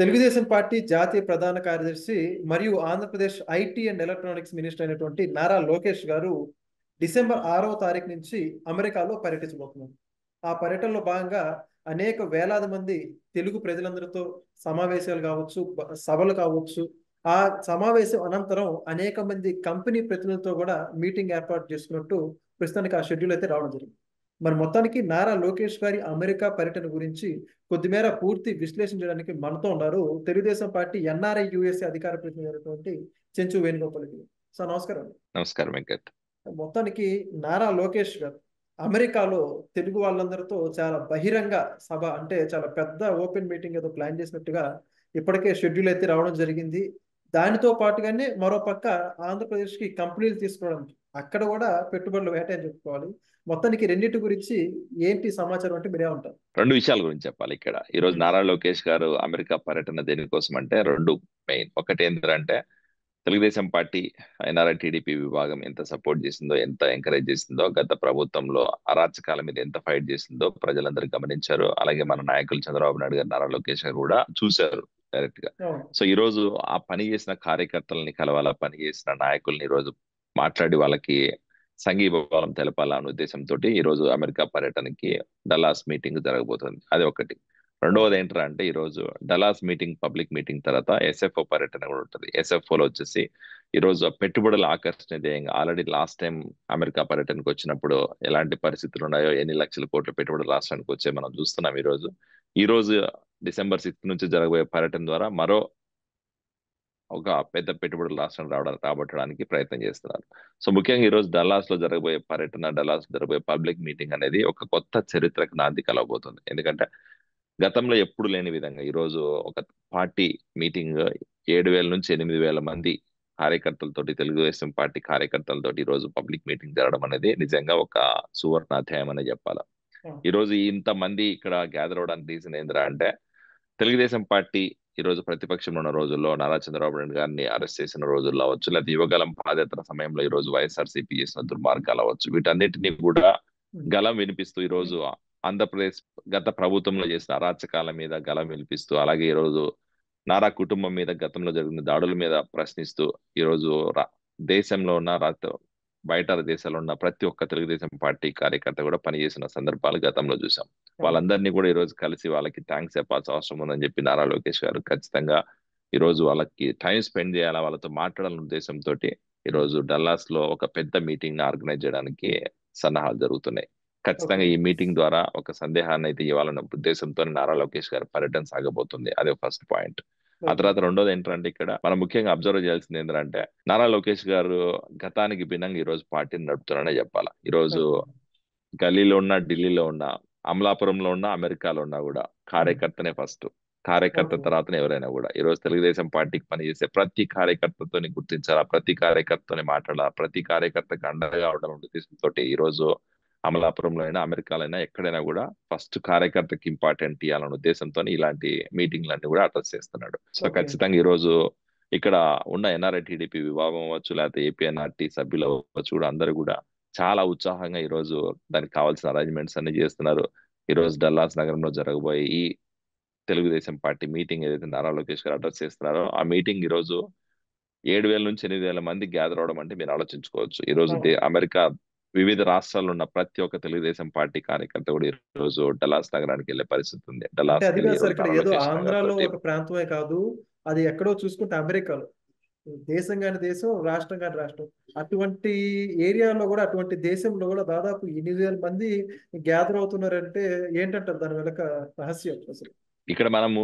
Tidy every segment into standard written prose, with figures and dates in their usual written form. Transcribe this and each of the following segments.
Telugu Desam party జాతీయ ప్రధాన కార్యదర్శి మరియు Andhra Pradesh IT and electronics minister అయినటువంటి నారా లోకేష్ గారు డిసెంబర్ 6వ తారీఖు నుంచి అమెరికాలో పర్యటించబోతున్నారు. ఆ పర్యటనలో భాగంగా అనేక వేలాది మంది తెలుగు ప్రజలందరితో సమావేశాలు కావచ్చు, సభలు కావచ్చు. ఆ సమావేశం అనంతరం అనేక మంది కంపెనీ ప్రతినిధులతో కూడా మీటింగ్ ఏర్పాటు చేసుకున్నట్టు ప్రస్తుతానికి ఆ షెడ్యూల్ అయితే రావడం జరిగింది. మరి మొత్తానికి నారా లోకేష్ గారి అమెరికా పర్యటన గురించి కొద్దిమేర పూర్తి విశ్లేషించడానికి మనతో ఉన్నారు తెలుగుదేశం పార్టీ ఎన్ఆర్ఐ యుఎస్ఏ అధికార ప్రతినిధి అయినటువంటి చెంచు వేణుగోపాల్ గారు. సార్ నమస్కారం. నమస్కారం వెంకట్. మొత్తానికి నారా లోకేష్ గారు అమెరికాలో తెలుగు వాళ్ళందరితో చాలా బహిరంగ సభ, అంటే చాలా పెద్ద ఓపెన్ మీటింగ్ ఏదో ప్లాన్ చేసినట్టుగా ఇప్పటికే షెడ్యూల్ అయితే రావడం జరిగింది. దానితో పాటుగానే మరో పక్క ఆంధ్రప్రదేశ్కి కంపెనీలు తీసుకోవడం, అక్కడ కూడా పెట్టుబడులు వేట అని చెప్పుకోవాలి. మొత్తానికి రెండింటి గురించి ఏంటి సమాచారం అంటే మీరే ఉంటారు? రెండు విషయాల గురించి చెప్పాలి ఇక్కడ. ఈ రోజు నారా లోకేష్ గారు అమెరికా పర్యటన దేనికోసం అంటే రెండు మెయిన్. ఒకటి ఏంటంటే తెలుగుదేశం పార్టీ ఎన్ఆర్ఐ టీడీపీ విభాగం ఎంత సపోర్ట్ చేసిందో, ఎంత ఎంకరేజ్ చేసిందో, గత ప్రభుత్వంలో అరాచకాల మీద ఎంత ఫైట్ చేసిందో ప్రజలందరూ గమనించారు. అలాగే మన నాయకులు చంద్రబాబు నాయుడు గారు, నారా లోకేష్ గారు కూడా చూశారు డైరెక్ట్ గా. సో ఈ రోజు ఆ పని చేసిన కార్యకర్తలని కలవాలా, పని చేసిన నాయకుల్ని ఈ రోజు మాట్లాడి వాళ్ళకి సంఘీభావం తెలపాలన్న ఉద్దేశంతో ఈ రోజు అమెరికా పర్యటనకి డల్లాస్ మీటింగ్ జరగబోతుంది. అది ఒకటి. రెండవది ఏంటంటే అంటే ఈ రోజు డల్లాస్ మీటింగ్, పబ్లిక్ మీటింగ్ తర్వాత ఎస్ఎఫ్ఓ పర్యటన కూడా ఉంటుంది. ఎస్ఎఫ్ఓలో వచ్చేసి ఈ రోజు పెట్టుబడుల ఆకర్షణ ధ్యేయంగా ఆల్రెడీ లాస్ట్ టైం అమెరికా పర్యటనకు వచ్చినప్పుడు ఎలాంటి పరిస్థితులు ఉన్నాయో, ఎన్ని లక్షల కోట్ల పెట్టుబడులు రాష్ట్రానికి వచ్చే మనం చూస్తున్నాం. ఈ రోజు డిసెంబర్ 6 నుంచి జరగబోయే పర్యటన ద్వారా మరో ఒక పెద్ద పెట్టుబడులు రాష్ట్రం రాబట్టడానికి ప్రయత్నం చేస్తున్నారు. సో ముఖ్యంగా ఈ రోజు డల్లాస్ లో జరగబోయే పర్యటన, డల్లాస్ లో జరగబోయే పబ్లిక్ మీటింగ్ అనేది ఒక కొత్త చరిత్రకు నాంది కలగబోతుంది. ఎందుకంటే గతంలో ఎప్పుడు లేని విధంగా ఈ రోజు ఒక పార్టీ మీటింగ్ 7,000 నుంచి 8,000 మంది కార్యకర్తలతోటి, తెలుగుదేశం పార్టీ కార్యకర్తలతోటి ఈ రోజు పబ్లిక్ మీటింగ్ జరగడం అనేది నిజంగా ఒక సువర్ణ అధ్యాయం అనే చెప్పాలి. ఈ రోజు ఇంత మంది ఇక్కడ గ్యాదర్ అవడానికి రీజన్ ఏంటంటే తెలుగుదేశం పార్టీ ఈ రోజు ప్రతిపక్షంలో ఉన్న రోజుల్లో నారా చంద్రబాబు నాయుడు గారిని అరెస్ట్ చేసిన రోజుల్లో అవ్వచ్చు, లేదా యువగలం పాదయాత్ర సమయంలో ఈ రోజు వైఎస్ఆర్సీపీ చేసిన దుర్మార్గాలు అవ్వచ్చు, వీటన్నిటిని కూడా గలం వినిపిస్తూ ఈ రోజు ఆంధ్రప్రదేశ్ గత ప్రభుత్వంలో చేసిన అరాచకాల మీద గలం వినిపిస్తూ, అలాగే ఈ రోజు నారా కుటుంబం మీద గతంలో జరిగిన దాడుల మీద ప్రశ్నిస్తూ ఈ రోజు దేశంలో ఉన్న బయట దేశాల్లో ఉన్న ప్రతి ఒక్క తెలుగుదేశం పార్టీ కార్యకర్త కూడా పనిచేసిన సందర్భాలు గతంలో చూసాం. వాళ్ళందరినీ కూడా ఈ రోజు కలిసి వాళ్ళకి థ్యాంక్స్ చెప్పాల్సిన అవసరం ఉందని చెప్పి నారా లోకేష్ గారు ఖచ్చితంగా ఈ రోజు వాళ్ళకి టైం స్పెండ్ చేయాలా, వాళ్ళతో మాట్లాడాలనే ఉద్దేశంతో ఈ రోజు డల్లాస్ లో ఒక పెద్ద మీటింగ్ ని ఆర్గనైజ్ చేయడానికి సన్నాహాలు జరుగుతున్నాయి. ఖచ్చితంగా ఈ మీటింగ్ ద్వారా ఒక సందేహాన్ని అయితే ఇవ్వాలన్న ఉద్దేశంతో నారా లోకేష్ గారి పర్యటన సాగబోతుంది. అదే ఫస్ట్ పాయింట్. ఆ తర్వాత రెండోది ఏంటంటే ఇక్కడ మనం ముఖ్యంగా అబ్జర్వ్ చేయాల్సింది ఏంటంటే నారా లోకేష్ గారు గతానికి భిన్నంగా ఈ రోజు పార్టీని నడుపుతున్నారనే చెప్పాలా. ఈ రోజు గల్లీలో ఉన్న, ఢిల్లీలో ఉన్న, అమలాపురంలో ఉన్న, అమెరికాలో ఉన్నా కూడా కార్యకర్తనే ఫస్ట్. కార్యకర్త తర్వాతనే ఎవరైనా కూడా. ఈ రోజు తెలుగుదేశం పార్టీకి పనిచేసే ప్రతి కార్యకర్తతోని గుర్తించాలా, ప్రతి కార్యకర్తతోని మాట్లాడాలా, ప్రతి కార్యకర్తకు అండగా ఉండాలనే ఉద్దేశంతో ఈ రోజు అమలాపురంలో అయినా, అమెరికాలో అయినా, ఎక్కడైనా కూడా ఫస్ట్ కార్యకర్తకి ఇంపార్టెంట్ ఇవ్వాలనే ఉద్దేశంతో ఇలాంటి మీటింగ్లన్నీ కూడా అడ్రస్ చేస్తున్నాడు. సో ఖచ్చితంగా ఈ రోజు ఇక్కడ ఉన్న ఎన్ఆర్ఐ టీడీపీ విభాగం అవ్వచ్చు, లేకపోతే ఏపీఎన్ఆర్టీ సభ్యులు అవ్వచ్చు కూడా అందరూ కూడా చాలా ఉత్సాహంగా ఈ రోజు దానికి కావాల్సిన అరేంజ్మెంట్స్ అన్ని చేస్తున్నారు. ఈ రోజు డల్లాస్ నగరంలో జరగబోయే ఈ తెలుగుదేశం పార్టీ మీటింగ్ ఏదైతే నారా లోకేష్ గారు అడ్రస్ చేస్తున్నారో ఆ మీటింగ్ ఈ రోజు 7,000 నుంచి 8,000 మంది గ్యాదర్ అవడం అంటే మీరు ఆలోచించుకోవచ్చు. ఈ రోజు అమెరికా వివిధ రాష్ట్రాల్లో ఉన్న ప్రతి ఒక్క తెలుగుదేశం పార్టీ కార్యకర్త కూడా ఈ రోజు డల్లాస్ నగరానికి వెళ్ళే పరిస్థితి ఉంది. డల్లాస్ ఏదో ఆంధ్రాలో ఒక ప్రాంతమే కాదు, అది ఎక్కడో చూసుకుంటే అమెరికాలో, దేశం కాని దేశం, రాష్ట్రం కాని రాష్ట్రం, అటువంటి ఏరియాలో కూడా, అటువంటి దేశంలో కూడా దాదాపు 8,000 మంది గ్యాదర్ అవుతున్నారంటే ఏంటంటారు దాని వెనక రహస్యం అసలు? ఇక్కడ మనము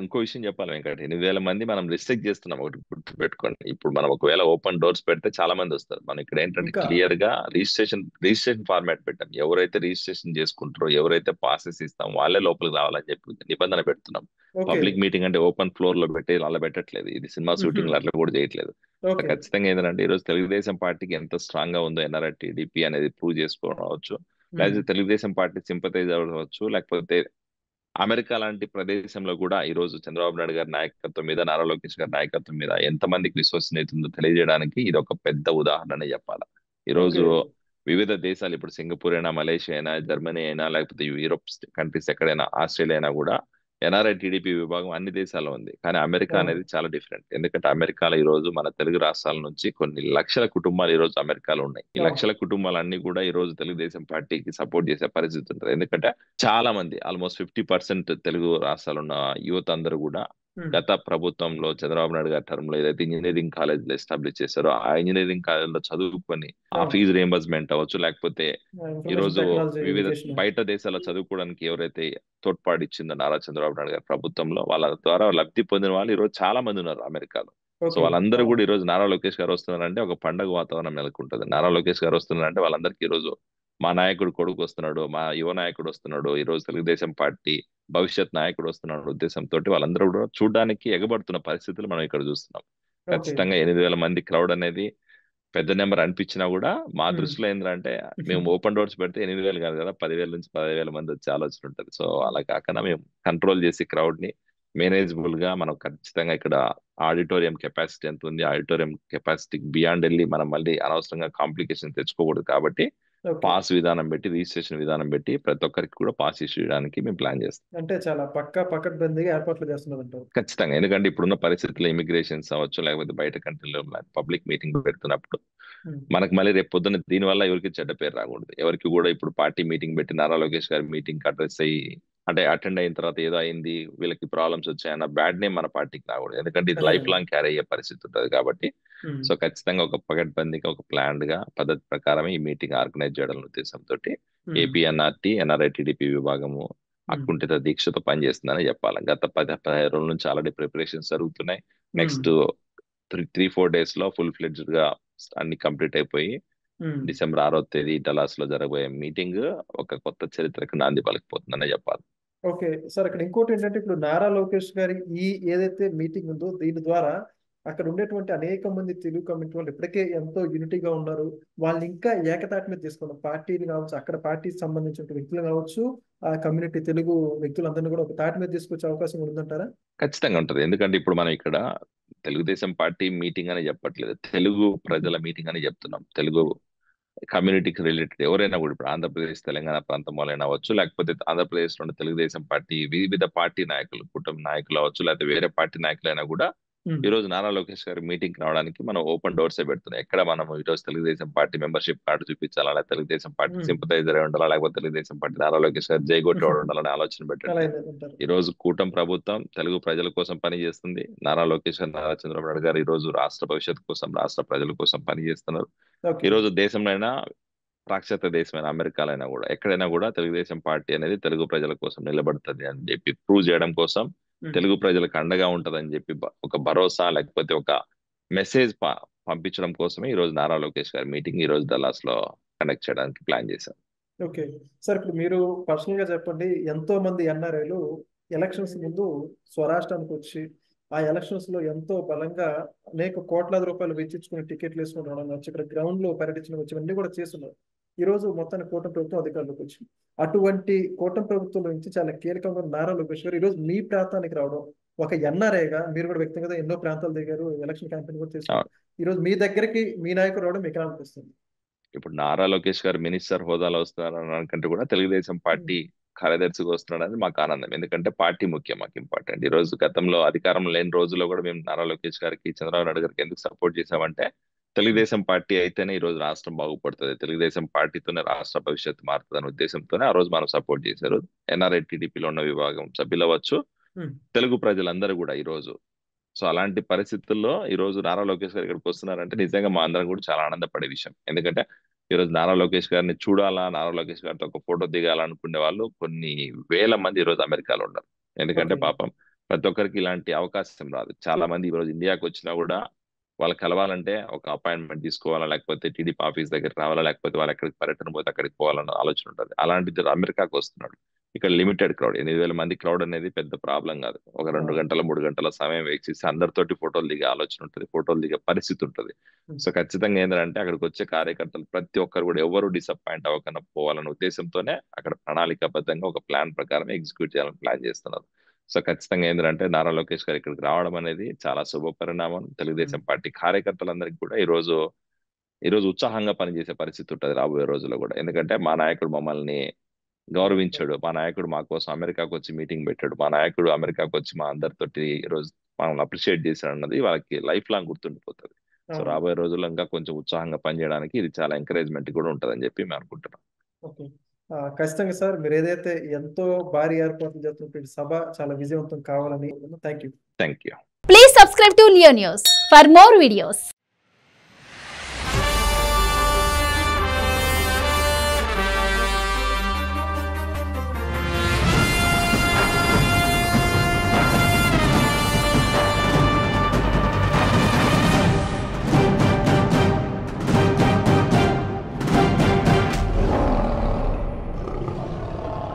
ఇంకో విషయం చెప్పాలి వెంకట. 8,000 మంది మనం రిస్ట్రిక్ట్ చేస్తున్నాం, ఒకటి గుర్తు పెట్టుకోండి. ఇప్పుడు మనం ఒకవేళ ఓపెన్ డోర్స్ పెడితే చాలా మంది వస్తారు. మనం ఇక్కడ ఏంటంటే క్లియర్ గా రిజిస్ట్రేషన్ ఫార్మాట్ పెట్టాం. ఎవరైతే రిజిస్ట్రేషన్ చేసుకుంటారో, ఎవరైతే పాసెస్ ఇస్తాం వాళ్ళే లోపలికి రావాలని చెప్పి నిబంధన పెడుతున్నాం. పబ్లిక్ మీటింగ్ అంటే ఓపెన్ ఫ్లోర్ లో పెట్టి అలా పెట్టట్లేదు. ఇది సినిమా షూటింగ్ అట్లా కూడా చేయట్లేదు. ఖచ్చితంగా ఏంటంటే ఈ రోజు తెలుగుదేశం పార్టీకి ఎంత స్ట్రాంగ్ గా ఉందో ఎన్ఆర్ఐ టీడీపీ అనేది ప్రూవ్ చేసుకోవడం అవచ్చు, లేకపోతే తెలుగుదేశం పార్టీ సింపథైజర్ అవ్వచ్చు, లేకపోతే అమెరికా లాంటి ప్రదేశంలో కూడా ఈ రోజు చంద్రబాబు నాయుడు గారి నాయకత్వం మీద, నారా లోకేష్ గారి నాయకత్వం మీద ఎంతమందికి విశ్వసనీయత ఉందో తెలియజేయడానికి ఇది ఒక పెద్ద ఉదాహరణ చెప్పాలి. ఈ రోజు వివిధ దేశాలు, ఇప్పుడు సింగపూర్ అయినా, మలేషియా అయినా, జర్మనీ అయినా, లేకపోతే యూరోప్ కంట్రీస్ ఎక్కడైనా, ఆస్ట్రేలియా అయినా కూడా ఎన్ఆర్ఐ టీడీపీ విభాగం అన్ని దేశాల్లో ఉంది. కానీ అమెరికా అవును. అనేది చాలా డిఫరెంట్. ఎందుకంటే అమెరికాలో ఈ రోజు మన తెలుగు రాష్ట్రాల నుంచి కొన్ని లక్షల కుటుంబాలు ఈ రోజు అమెరికాలో ఉన్నాయి. ఈ అవును. లక్షల కుటుంబాలన్నీ కూడా ఈ రోజు తెలుగుదేశం పార్టీకి సపోర్ట్ చేసే పరిస్థితి ఉంటుంది. ఎందుకంటే చాలా మంది ఆల్మోస్ట్ 50% తెలుగు రాష్ట్రాలు ఉన్న యువత అందరూ కూడా ఉమ్. గత ప్రభుత్వంలో చంద్రబాబు నాయుడు గారి టర్మ్ లో ఏదైతే ఇంజనీరింగ్ కాలేజీలు ఎస్టాబ్లిష్ చేశారో ఆ ఇంజనీరింగ్ కాలేజీలో చదువుకొని ఆ అవును. ఫీజు రియంబర్స్మెంట్ అవ్వచ్చు, లేకపోతే ఈ ఇన్ఫర్మేషన్ రోజు టెక్నాలజీ వివిధ ఎడ్యుకేషన్. బయట దేశాల్లో చదువుకోవడానికి ఎవరైతే తోడ్పాటు నారా చంద్రబాబు నాయుడు గారి ప్రభుత్వంలో వాళ్ళ ద్వారా లబ్ధి పొందిన వాళ్ళు ఈ రోజు చాలా మంది ఉన్నారు అమెరికాలో. So okay. వాళ్ళందరూ అవును. కూడా ఈ రోజు నారా లోకేష్ గారు వస్తున్నారంటే ఒక పండగ వాతావరణం నెలకొంటుంది. నారా లోకేష్ గారు వస్తున్నారంటే వాళ్ళందరికీ ఈ రోజు మా నాయకుడు కొడుకు వస్తున్నాడు, మా యువ నాయకుడు వస్తున్నాడు, ఈ రోజు తెలుగుదేశం పార్టీ భవిష్యత్ నాయకుడు వస్తున్నాడు ఉద్దేశంతో వాళ్ళందరూ కూడా చూడడానికి ఎగబడుతున్న పరిస్థితులు మనం ఇక్కడ చూస్తున్నాం. ఓకే. ఖచ్చితంగా 8,000 మంది క్రౌడ్ అనేది పెద్ద నెంబర్ అనిపించినా కూడా మా ఉమ్. దృష్టిలో ఏంటంటే మేము ఓపెన్ డోర్స్ పెడితే 8,000 కాదు కదా, 10,000 నుంచి 15,000 మంది వచ్చే ఆలోచన ఉంటుంది. సో అలా కాకుండా మేము కంట్రోల్ చేసి క్రౌడ్ ని మేనేజబుల్ గా మనం ఖచ్చితంగా ఇక్కడ ఆడిటోరియం కెపాసిటీ ఎంత ఉంది, ఆడిటోరియం కెపాసిటీకి బియాండ్ వెళ్ళి మనం మళ్ళీ అనవసరంగా కాంప్లికేషన్ తెచ్చుకోకూడదు. కాబట్టి ఓకే. పాస్ విధానం పెట్టి, రిజిస్ట్రేషన్ విధానం పెట్టి ప్రతి ఒక్కరికి కూడా పాస్ ఇష్యూ చేయడానికి మేము ప్లాన్ చేస్తాం. అంటే చాలా పక్కా పకడ్బందీగా ఏర్పాట్లు చేస్తున్నారు అంటారు. ఖచ్చితంగా. ఎందుకంటే ఇప్పుడున్న పరిస్థితుల్లో ఇమిగ్రేషన్స్ అవ్వచ్చు, లేకపోతే బయట కంట్రీలో పబ్లిక్ మీటింగ్ పెడుతున్నప్పుడు ఉమ్. మనకు మళ్ళీ రేపు పొద్దున్న దీనివల్ల ఎవరికి చెడ్డ పేరు రాకూడదు. ఎవరికి కూడా ఇప్పుడు పార్టీ మీటింగ్ పెట్టి నారా లోకేష్ గారి మీటింగ్ అడ్రస్ అయ్యి అంటే అటెండ్ అయిన తర్వాత ఏదో అయింది వీళ్ళకి ప్రాబ్లమ్స్ వచ్చాయన్న బ్యాడ్ నేమ్ మన పార్టీకి రాకూడదు. ఎందుకంటే ఇది లైఫ్ అదేనండి. లాంగ్ క్యారీ అయ్యే పరిస్థితి ఉంటుంది. కాబట్టి ఉమ్. సో ఖచ్చితంగా ఒక పకడ్బందీగా ఒక ప్లాన్డ్ గా పద్ధతి ప్రకారమే ఈ మీటింగ్ ఆర్గనైజ్ చేయడం ఉద్దేశంతో ఉమ్. ఏపీ ఎన్ఆర్టీ ఎన్ఆర్ఐ టీడీపీ విభాగము ఉమ్. అకుంఠిత దీక్షతో పనిచేస్తుందని చెప్పాలి. గత 15 రోజుల నుంచి ఆల్రెడీ ప్రిపరేషన్స్ జరుగుతున్నాయి. ఉమ్. నెక్స్ట్ 3-4 డేస్ లో ఫుల్ ఫ్లెడ్జ్డ్ గా అన్ని కంప్లీట్ అయిపోయి ఉమ్. డిసెంబర్ 6వ తేదీ డలాస్ లో జరగబోయే మీటింగ్ ఒక కొత్త చరిత్రకు నాంది పలికిపోతుందనే చెప్పాలి. ఓకే సార్, అక్కడ ఇంకోటి ఏంటంటే ఇప్పుడు నారా లోకేష్ గారి ఈ ఏదైతే మీటింగ్ ఉందో దీని ద్వారా అక్కడ ఉండేటువంటి అనేక మంది తెలుగు కమ్యూనిటీ వాళ్ళు ఇప్పటికే ఎంతో యూనిటీగా ఉన్నారు. వాళ్ళని ఇంకా ఏకతాటి మీద తీసుకున్నారు. పార్టీని కావచ్చు, అక్కడ పార్టీకి సంబంధించిన వ్యక్తులు కావచ్చు, ఆ కమ్యూనిటీ తెలుగు వ్యక్తులందరినీ కూడా ఒక తాటి మీద తీసుకొచ్చే అవకాశం ఉందంటారా? ఖచ్చితంగా ఉంటది. ఎందుకంటే ఇప్పుడు మనం ఇక్కడ తెలుగుదేశం పార్టీ మీటింగ్ అని చెప్పట్లేదు, తెలుగు ప్రజల మీటింగ్ అని చెప్తున్నాం. తెలుగు కమ్యూనిటీకి రిలేటెడ్ ఎవరైనా కూడా ఇప్పుడు ఆంధ్రప్రదేశ్ తెలంగాణ ప్రాంతం వాళ్ళైనా అవ్వచ్చు, లేకపోతే ఆంధ్రప్రదేశ్ లోని తెలుగుదేశం పార్టీ వివిధ పార్టీ నాయకులు, కుటుంబ నాయకులు అవ్వచ్చు, లేకపోతే వేరే పార్టీ నాయకులైనా కూడా ఉమ్. ఈ రోజు నారా లోకేష్ గారి మీటింగ్ రావడానికి మనం ఓపెన్ డోర్సే పెడుతున్నాం. ఎక్కడ మనం ఈ రోజు తెలుగుదేశం పార్టీ మెంబర్షిప్ కార్డు చూపించాలా, లేదా తెలుగుదేశం పార్టీ ఉమ్. సింపథైజర్ ఉండాలా, లేకపోతే తెలుగుదేశం పార్టీ నారా లోకేష్ గారు జైగొట్టేవాడు ఉండాలనే ఆలోచన అలా పెట్టట్లేదు. అంటారు. ఈ రోజు కూటమి ప్రభుత్వం తెలుగు ప్రజల కోసం పనిచేస్తుంది. నారా లోకేష్ గారు, నారా చంద్రబాబు నాయుడు గారు ఈ రోజు రాష్ట్ర భవిష్యత్తు కోసం, రాష్ట్ర ప్రజల కోసం పనిచేస్తున్నారు. ఈ ఓకే. రోజు దేశంలో పాశ్చాత్య దేశమైన అమెరికాలో అయినా కూడా ఎక్కడైనా కూడా తెలుగుదేశం పార్టీ అనేది తెలుగు ప్రజల కోసం నిలబడుతుంది అని చెప్పి ప్రూవ్ చేయడం కోసం, ఉమ్. తెలుగు ప్రజలకు అండగా ఉంటదని చెప్పి ఒక భరోసా లేకపోతే ఒక మెసేజ్ పంపించడం కోసమే ఈ రోజు నారా లోకేష్ గారి మీటింగ్ ఈ రోజు డల్లాస్ లో కండక్ట్ చేయడానికి ప్లాన్ చేశాం. ఓకే సార్, ఇప్పుడు మీరు పర్సనల్ గా చెప్పండి. ఎంతో మంది ఎన్ఆర్ఐలు ఎలక్షన్స్ ముందు స్వరాష్ట్రానికి వచ్చి ఆ ఎలక్షన్స్ లో ఎంతో బలంగా అనేక కోట్లాది రూపాయలు వెచ్చించుకుని టికెట్లు వేసుకుని రావడం వచ్చి ఇక్కడ గ్రౌండ్ లో పర్యటించడం వచ్చి ఇవన్నీ కూడా చేస్తున్నారు. ఈ రోజు మొత్తాన్ని కూటమి ప్రభుత్వం అధికారంలోకి వచ్చింది. అటువంటి కూటమి ప్రభుత్వం నుంచి చాలా కీలకంగా ఉన్న నారా లోకేష్ గారు ఈ రోజు మీ ప్రాంతానికి రావడం, ఒక ఎన్ఆర్ఐగా మీరు కూడా వ్యక్తిగత ఎన్నో ప్రాంతాలు దిగారు, ఎలక్షన్ క్యాంపెయిన్ కూడా చేశారు. ఈ రోజు మీ దగ్గరికి మీ నాయకుడు రావడం మీకు ఎలా అనిపిస్తుంది? ఇప్పుడు నారా లోకేష్ గారు మినిస్టర్ హోదాలో వస్తున్నారు అనుకంటే కూడా తెలుగుదేశం పార్టీ కార్యదర్శిగా వస్తున్నాడని మాకు ఆనందం. ఎందుకంటే పార్టీ ముఖ్యం, మాకు ఇంపార్టెంట్. ఈ రోజు గతంలో అధికారం లేని రోజుల్లో కూడా మేము నారా లోకేష్ గారికి, చంద్రబాబు నాయుడు గారికి ఎందుకు సపోర్ట్ చేశామంటే తెలుగుదేశం పార్టీ అయితేనే ఈ రోజు రాష్ట్రం బాగుపడుతుంది, తెలుగుదేశం పార్టీతోనే రాష్ట్ర భవిష్యత్తు మారుతుంది అనే ఉద్దేశంతోనే ఆ రోజు మనం సపోర్ట్ చేశారు. ఎన్ఆర్ఐ టీడీపీలో ఉన్న విభాగం సభ్యులు అవ్వచ్చు, తెలుగు ప్రజలందరూ కూడా ఈ రోజు. సో అలాంటి పరిస్థితుల్లో ఈ రోజు నారా లోకేష్ గారు ఇక్కడికి వస్తున్నారంటే నిజంగా మా అందరం కూడా చాలా ఆనందపడే విషయం. ఎందుకంటే ఈ రోజు నారా లోకేష్ గారిని చూడాలా, నారా లోకేష్ గారితో ఒక ఫోటో దిగాలనుకునే వాళ్ళు కొన్ని వేల మంది ఈ రోజు అమెరికాలో ఉన్నారు. ఎందుకంటే ఓకే. పాపం ప్రతి ఒక్కరికి ఇలాంటి అవకాశం రాదు. చాలా మంది ఈ రోజు ఇండియాకి వచ్చినా కూడా వాళ్ళు కలవాలంటే ఒక అపాయింట్మెంట్ తీసుకోవాలా, లేకపోతే టీడీపీ ఆఫీస్ దగ్గరికి రావాలా, లేకపోతే వాళ్ళు ఎక్కడికి పర్యటన పోతే అక్కడికి పోవాలన్న ఆలోచన ఉంటుంది. అలాంటిది అమెరికాకు వస్తున్నాడు. ఇక్కడ లిమిటెడ్ క్రౌడ్, 8,000 మంది క్రౌడ్ అనేది పెద్ద ప్రాబ్లం కాదు. ఒక 2 గంటల 3 గంటల సమయం వేచి అందరితోటి ఫోటోలు దిగే ఆలోచన ఉంటుంది, ఫోటోలు దిగే పరిస్థితి ఉంటుంది. సో ఖచ్చితంగా ఏంటంటే అక్కడికి వచ్చే కార్యకర్తలు ప్రతి ఒక్కరు కూడా ఎవరు డిసప్పాయింట్ అవ్వకుండా పోవాలన్న ఉద్దేశంతోనే అక్కడ ప్రణాళికాబద్ధంగా ఒక ప్లాన్ ప్రకారం ఎగ్జిక్యూట్ చేయాలని ప్లాన్ చేస్తున్నారు. సో ఖచ్చితంగా ఏంటంటే నారా లోకేష్ గారు ఇక్కడికి రావడం అనేది చాలా శుభ పరిణామం. తెలుగుదేశం పార్టీ కార్యకర్తలందరికీ కూడా ఈ రోజు ఉత్సాహంగా పనిచేసే పరిస్థితి ఉంటుంది రాబోయే రోజుల్లో కూడా. ఎందుకంటే మా నాయకుడు మమ్మల్ని గౌరవించాడు. మా నాయకుడు మా కోసం అమెరికాకు వచ్చి మీటింగ్ పెట్టాడు, మా నాయకుడు అమెరికాకు వచ్చి మా అందరితోటి ఈ రోజు మనం అప్రిషియేట్ చేశాడు అన్నది వాళ్ళకి లైఫ్ లాంగ్ గుర్తుండిపోతుంది. సో అవును. రాబోయే రోజుల్లో ఇంకా కొంచెం ఉత్సాహంగా పనిచేయడానికి ఇది చాలా ఎంకరేజ్మెంట్ కూడా ఉంటుందని చెప్పి మేము అనుకుంటున్నాం. ఓకే. ఖచ్చితంగా సార్, మీరు ఏదైతే ఎంతో భారీ ఏర్పాట్లు చేస్తున్నటువంటి సభ చాలా విజయవంతం కావాలని. Thank you. Thank you. Please subscribe to Leo News for more videos.